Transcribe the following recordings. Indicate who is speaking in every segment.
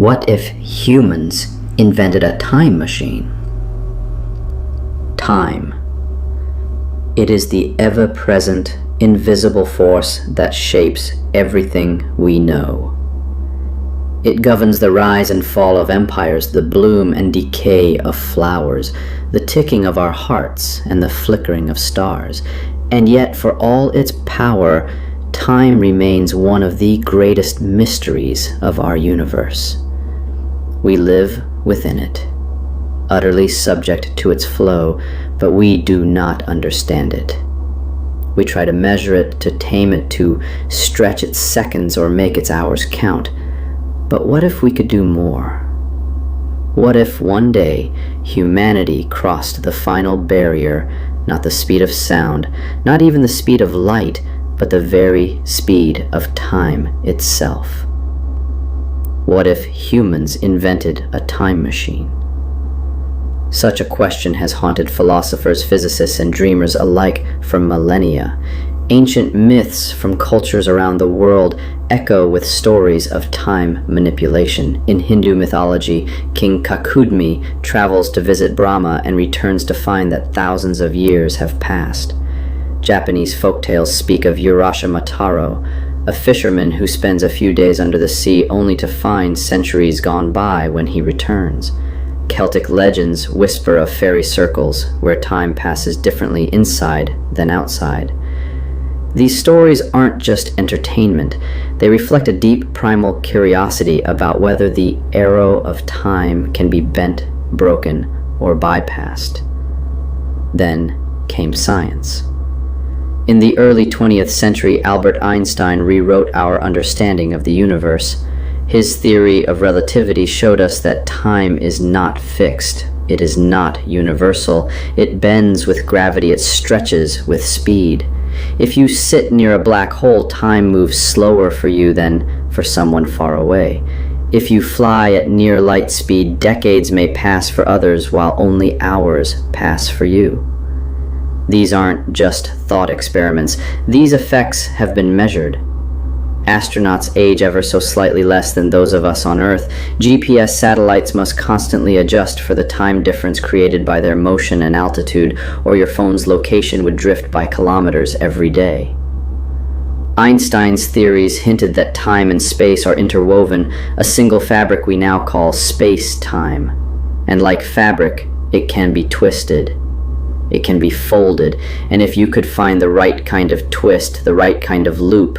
Speaker 1: What if humans invented a time machine? Time. It is the ever-present, invisible force that shapes everything we know. It governs the rise and fall of empires, the bloom and decay of flowers, the ticking of our hearts and the flickering of stars. And yet, for all its power, time remains one of the greatest mysteries of our universe. We live within it, utterly subject to its flow, but we do not understand it. We try to measure it, to tame it, to stretch its seconds or make its hours count. But what if we could do more? What if one day humanity crossed the final barrier, not the speed of sound, not even the speed of light, but the very speed of time itself? What if humans invented a time machine? Such a question has haunted philosophers, physicists, and dreamers alike for millennia. Ancient myths from cultures around the world echo with stories of time manipulation. In Hindu mythology, King Kakudmi travels to visit Brahma and returns to find that thousands of years have passed. Japanese folktales speak of Urashima Taro, a fisherman who spends a few days under the sea only to find centuries gone by when he returns. Celtic legends whisper of fairy circles where time passes differently inside than outside. These stories aren't just entertainment. They reflect a deep primal curiosity about whether the arrow of time can be bent, broken, or bypassed. Then came science. In the early 20th century, Albert Einstein rewrote our understanding of the universe. His theory of relativity showed us that time is not fixed. It is not universal. It bends with gravity. It stretches with speed. If you sit near a black hole, time moves slower for you than for someone far away. If you fly at near light speed, decades may pass for others while only hours pass for you. These aren't just thought experiments. These effects have been measured. Astronauts age ever so slightly less than those of us on Earth. GPS satellites must constantly adjust for the time difference created by their motion and altitude, or your phone's location would drift by kilometers every day. Einstein's theories hinted that time and space are interwoven, a single fabric we now call space-time. And like fabric, it can be twisted. It can be folded, and if you could find the right kind of twist, the right kind of loop,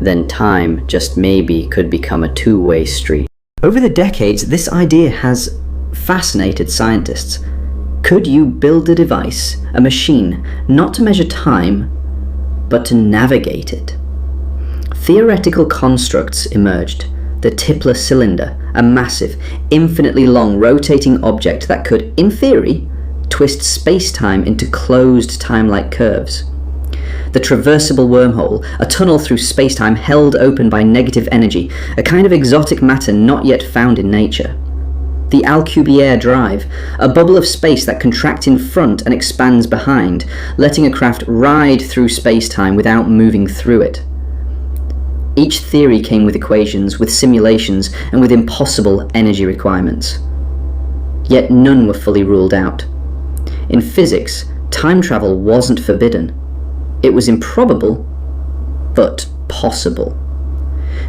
Speaker 1: then time, just maybe, could become a two-way street. Over the decades, this idea has fascinated scientists. Could you build a device, a machine, not to measure time, but to navigate it? Theoretical constructs emerged. The Tipler cylinder, a massive, infinitely long rotating object that could, in theory, twist space-time into closed time-like curves. The traversable wormhole, a tunnel through space-time held open by negative energy, a kind of exotic matter not yet found in nature. The Alcubierre drive, a bubble of space that contracts in front and expands behind, letting a craft ride through space-time without moving through it. Each theory came with equations, with simulations, and with impossible energy requirements. Yet none were fully ruled out. In physics, time travel wasn't forbidden. It was improbable, but possible.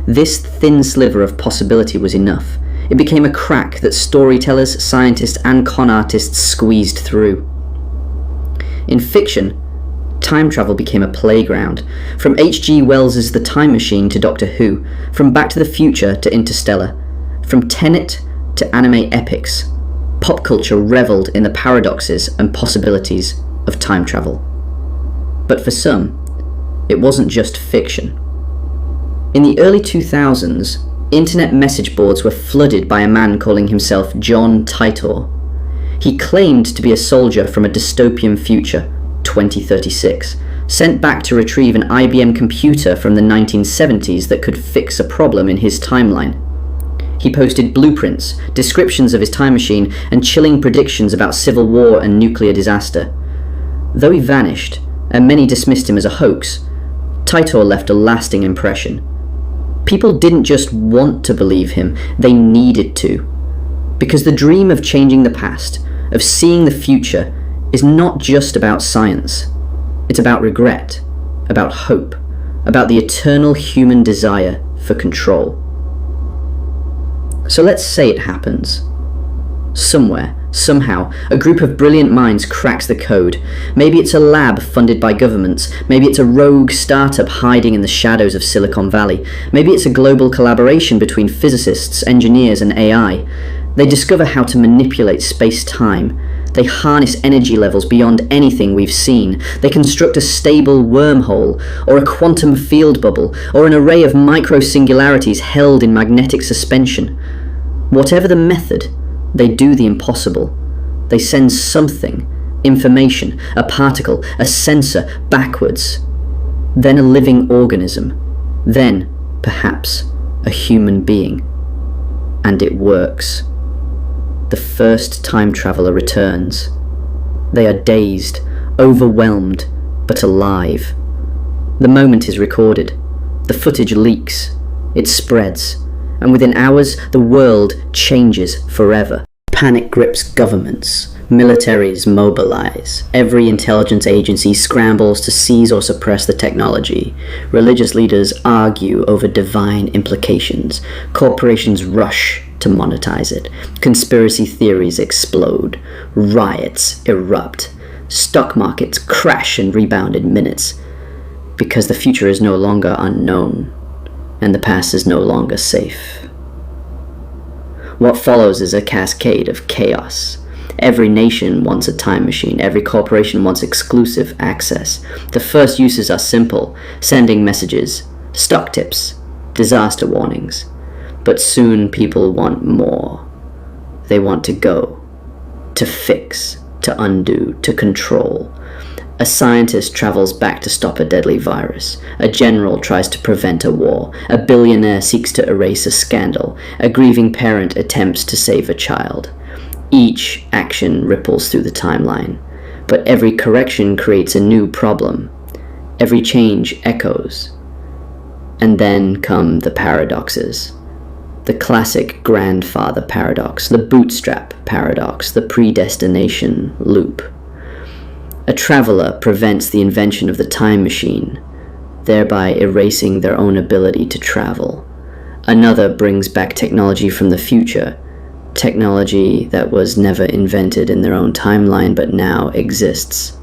Speaker 1: This thin sliver of possibility was enough. It became a crack that storytellers, scientists, and con artists squeezed through. In fiction, time travel became a playground. From H.G. Wells's The Time Machine to Doctor Who, from Back to the Future to Interstellar, from Tenet to anime epics, pop culture reveled in the paradoxes and possibilities of time travel. But for some, it wasn't just fiction. In the early 2000s, internet message boards were flooded by a man calling himself John Titor. He claimed to be a soldier from a dystopian future, 2036, sent back to retrieve an IBM computer from the 1970s that could fix a problem in his timeline. He posted blueprints, descriptions of his time machine, and chilling predictions about civil war and nuclear disaster. Though he vanished, and many dismissed him as a hoax, Titor left a lasting impression. People didn't just want to believe him, they needed to. Because the dream of changing the past, of seeing the future, is not just about science. It's about regret, about hope, about the eternal human desire for control. So let's say it happens. Somewhere, somehow, a group of brilliant minds cracks the code. Maybe it's a lab funded by governments. Maybe it's a rogue startup hiding in the shadows of Silicon Valley. Maybe it's a global collaboration between physicists, engineers, and AI. They discover how to manipulate space-time. They harness energy levels beyond anything we've seen. They construct a stable wormhole, or a quantum field bubble, or an array of micro-singularities held in magnetic suspension. Whatever the method, they do the impossible. They send something, information, a particle, a sensor, backwards. Then a living organism. Then, perhaps, a human being. And it works. The first time traveler returns. They are dazed, overwhelmed, but alive. The moment is recorded. The footage leaks. It spreads. And within hours, the world changes forever. Panic grips governments. Militaries mobilize. Every intelligence agency scrambles to seize or suppress the technology. Religious leaders argue over divine implications. Corporations rush to monetize it. Conspiracy theories explode. Riots erupt. Stock markets crash and rebound in minutes. Because the future is no longer unknown, and the past is no longer safe. What follows is a cascade of chaos. Every nation wants a time machine. Every corporation wants exclusive access. The first uses are simple: sending messages, stock tips, disaster warnings. But soon people want more. They want to go, to fix, to undo, to control. A scientist travels back to stop a deadly virus. A general tries to prevent a war. A billionaire seeks to erase a scandal. A grieving parent attempts to save a child. Each action ripples through the timeline, but every correction creates a new problem. Every change echoes. And then come the paradoxes. The classic grandfather paradox, the bootstrap paradox, the predestination loop. A traveler prevents the invention of the time machine, thereby erasing their own ability to travel. Another brings back technology from the future, technology that was never invented in their own timeline but now exists.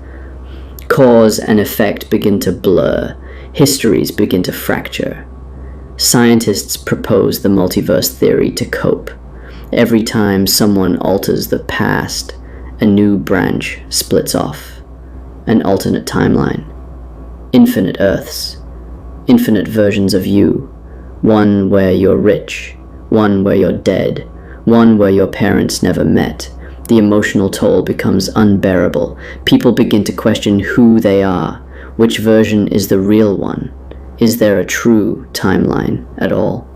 Speaker 1: Cause and effect begin to blur, histories begin to fracture. Scientists propose the multiverse theory to cope. Every time someone alters the past, a new branch splits off. An alternate timeline. Infinite Earths. Infinite versions of you. One where you're rich. One where you're dead. One where your parents never met. The emotional toll becomes unbearable. People begin to question who they are. Which version is the real one? Is there a true timeline at all?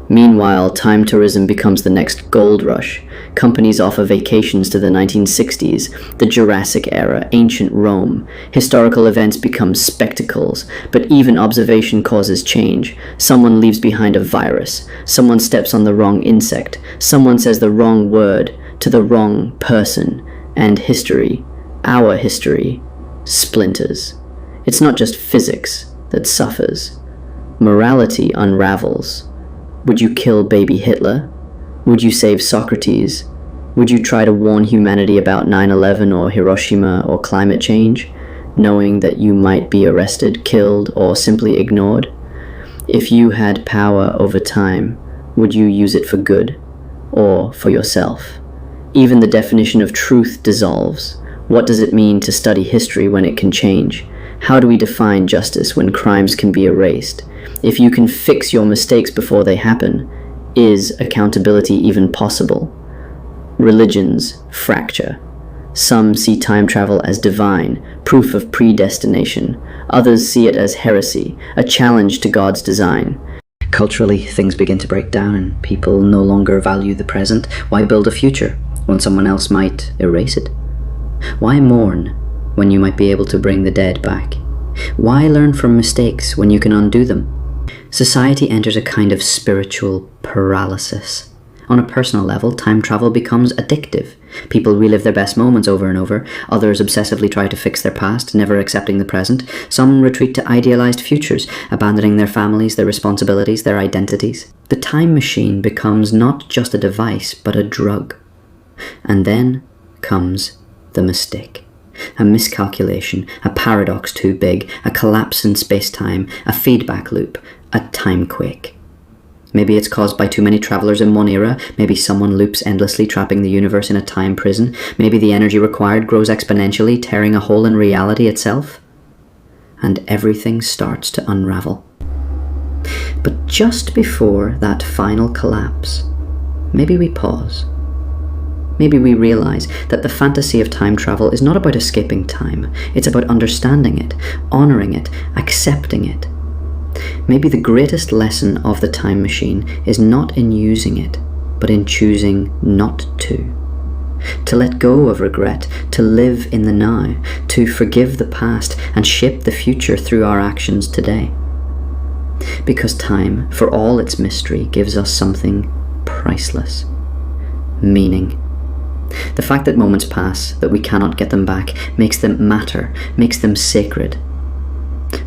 Speaker 1: Meanwhile, time tourism becomes the next gold rush. Companies offer vacations to the 1960s, the Jurassic era, ancient Rome. Historical events become spectacles, but even observation causes change. Someone leaves behind a virus. Someone steps on the wrong insect. Someone says the wrong word to the wrong person. And history, our history, splinters. It's not just physics that suffers. Morality unravels. Would you kill baby Hitler? Would you save Socrates? Would you try to warn humanity about 9/11 or Hiroshima or climate change, knowing that you might be arrested, killed, or simply ignored? If you had power over time, would you use it for good or for yourself? Even the definition of truth dissolves. What does it mean to study history when it can change? How do we define justice when crimes can be erased? If you can fix your mistakes before they happen, is accountability even possible? Religions fracture. Some see time travel as divine, proof of predestination. Others see it as heresy, a challenge to God's design. Culturally, things begin to break down and people no longer value the present. Why build a future when someone else might erase it? Why mourn when you might be able to bring the dead back? Why learn from mistakes when you can undo them? Society enters a kind of spiritual paralysis. On a personal level, time travel becomes addictive. People relive their best moments over and over. Others obsessively try to fix their past, never accepting the present. Some retreat to idealized futures, abandoning their families, their responsibilities, their identities. The time machine becomes not just a device, but a drug. And then comes the mistake. A miscalculation, a paradox too big, a collapse in space-time, a feedback loop, a time quake. Maybe it's caused by too many travelers in one era. Maybe someone loops endlessly, trapping the universe in a time prison. Maybe the energy required grows exponentially, tearing a hole in reality itself. And everything starts to unravel. But just before that final collapse, maybe we pause. Maybe we realize that the fantasy of time travel is not about escaping time. It's about understanding it, honoring it, accepting it. Maybe the greatest lesson of the time machine is not in using it, but in choosing not to. To let go of regret, to live in the now, to forgive the past and shape the future through our actions today. Because time, for all its mystery, gives us something priceless. Meaning. The fact that moments pass, that we cannot get them back, makes them matter, makes them sacred.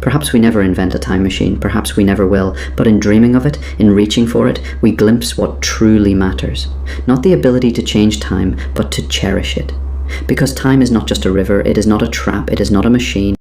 Speaker 1: Perhaps we never invent a time machine, perhaps we never will, but in dreaming of it, in reaching for it, we glimpse what truly matters. Not the ability to change time, but to cherish it. Because time is not just a river, it is not a trap, it is not a machine.